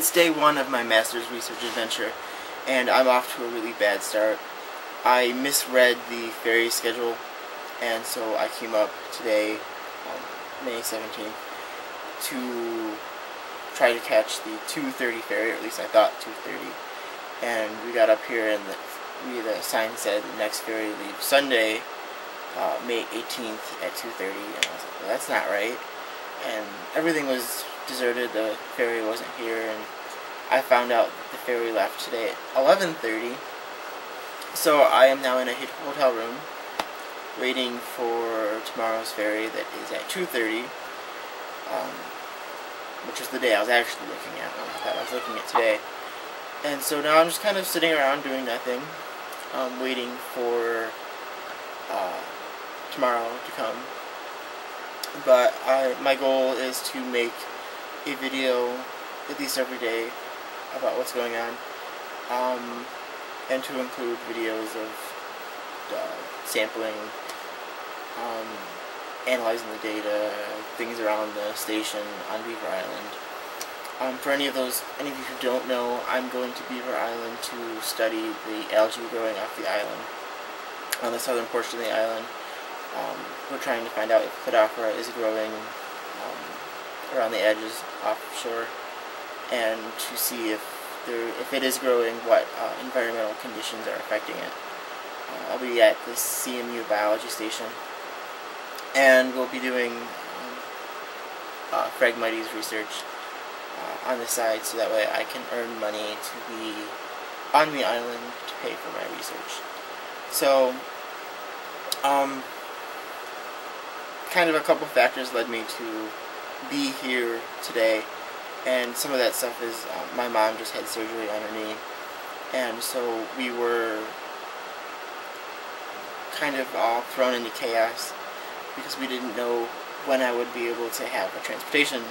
It's day one of my master's research adventure, and I'm off to a really bad start. I misread the ferry schedule, and so I came up today, May 17th, to try to catch the 2:30 ferry, or at least I thought 2:30. And we got up here, and the sign said the next ferry leaves Sunday, May 18th at 2:30, and I was like, well, that's not right. And everything was deserted, the ferry wasn't here, and I found out that the ferry left today at 11:30. So I am now in a hotel room waiting for tomorrow's ferry that is at 2:30, which is the day I was actually looking at. I thought I was looking at today. And so now I'm just kind of sitting around doing nothing, waiting for tomorrow to come. But my goal is to make a video at least every day about what's going on, and to include videos of sampling, analyzing the data, things around the station on Beaver Island. For any of you who don't know, I'm going to Beaver Island to study the algae growing off the island, on the southern portion of the island. We're trying to find out if Cladophora is growing around the edges offshore, and to see if it is growing, what environmental conditions are affecting it. I'll be at the CMU biology station, and we'll be doing Phragmites research on the side, so that way I can earn money to be on the island to pay for my research. So, kind of a couple factors led me to be here today, and some of that stuff is my mom just had surgery on her knee, and so we were kind of all thrown into chaos because we didn't know when I would be able to have a transportation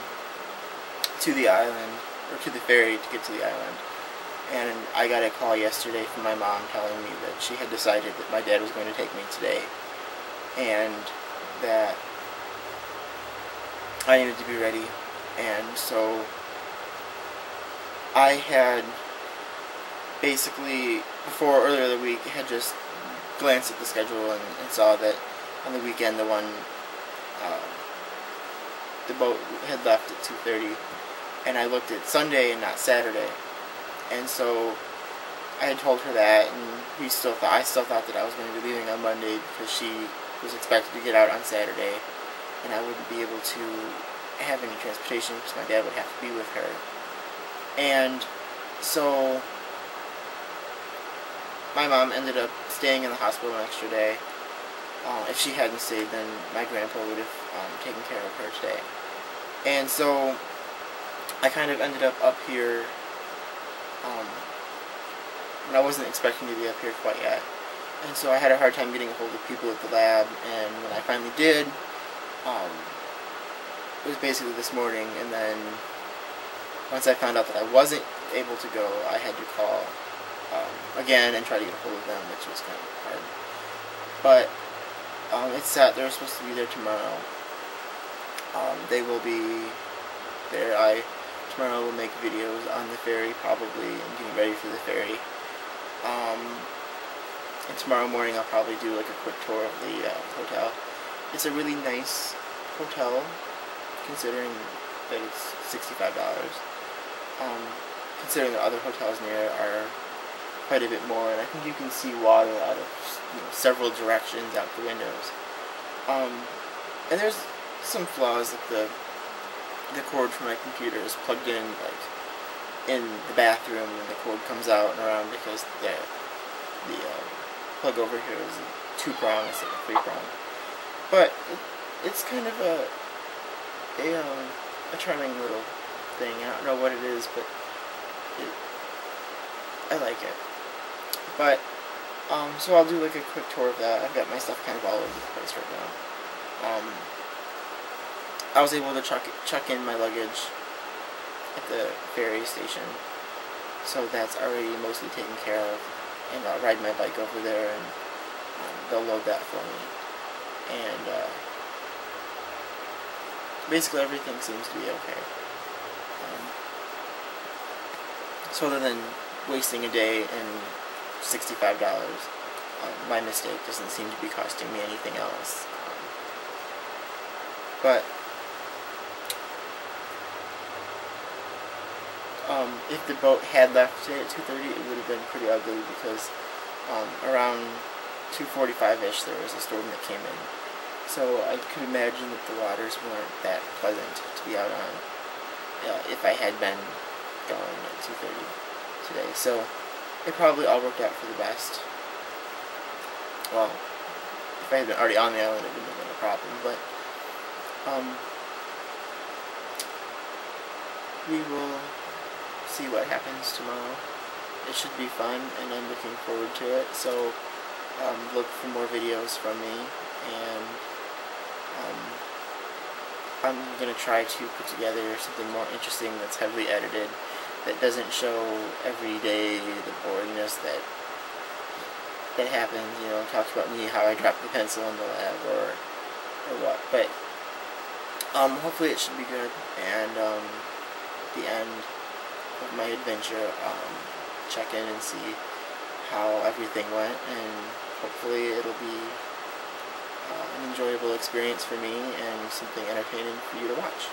to the island, or to the ferry to get to the island. And I got a call yesterday from my mom telling me that she had decided that my dad was going to take me today, and that I needed to be ready. And so I had basically, earlier in the week, had just glanced at the schedule and saw that on the weekend the boat had left at 2:30, and I looked at Sunday and not Saturday, and so I had told her that, and I still thought that I was going to be leaving on Monday because she was expected to get out on Saturday, and I wouldn't be able to have any transportation because my dad would have to be with her. And so my mom ended up staying in the hospital an extra day. If she hadn't stayed, then my grandpa would have taken care of her today. And so I kind of ended up here, and I wasn't expecting to be up here quite yet. And so I had a hard time getting a hold of people at the lab, and when I finally did, it was basically this morning, and then once I found out that I wasn't able to go, I had to call again and try to get a hold of them, which was kind of hard. But it's set. They're supposed to be there tomorrow. They will be there. Tomorrow will make videos on the ferry, probably, and getting ready for the ferry. And tomorrow morning I'll probably do like a quick tour of the hotel. It's a really nice hotel, considering that it's $65. Considering the other hotels near are quite a bit more, and I think you can see water out of several directions out the windows. And there's some flaws, like the cord for my computer is plugged in in the bathroom, and the cord comes out and around because the plug over here is a 2-prong instead of 3-prong. But it's kind of a charming little thing. I don't know what it is, but I like it. But so I'll do like a quick tour of that. I've got my stuff kind of all over the place right now. I was able to chuck in my luggage at the ferry station, so that's already mostly taken care of, and I'll ride my bike over there, and they'll load that for me, and basically everything seems to be okay. So other than wasting a day and $65, my mistake doesn't seem to be costing me anything else. But if the boat had left today at 2:30, it would have been pretty ugly because around 2:45-ish there was a storm that came in. So I could imagine that the waters weren't that pleasant to be out on if I had been going at 2:30 today. So it probably all worked out for the best. Well, if I had been already on the island, it wouldn't have been a problem, but we will see what happens tomorrow. It should be fun, and I'm looking forward to it. So look for more videos from me, and I'm going to try to put together something more interesting that's heavily edited, that doesn't show every day the boringness that happens, you know, talks about me, how I dropped the pencil in the lab, or what, but hopefully it should be good, and at the end of my adventure, check in and see how everything went, and hopefully it'll be an enjoyable experience for me and something entertaining for you to watch.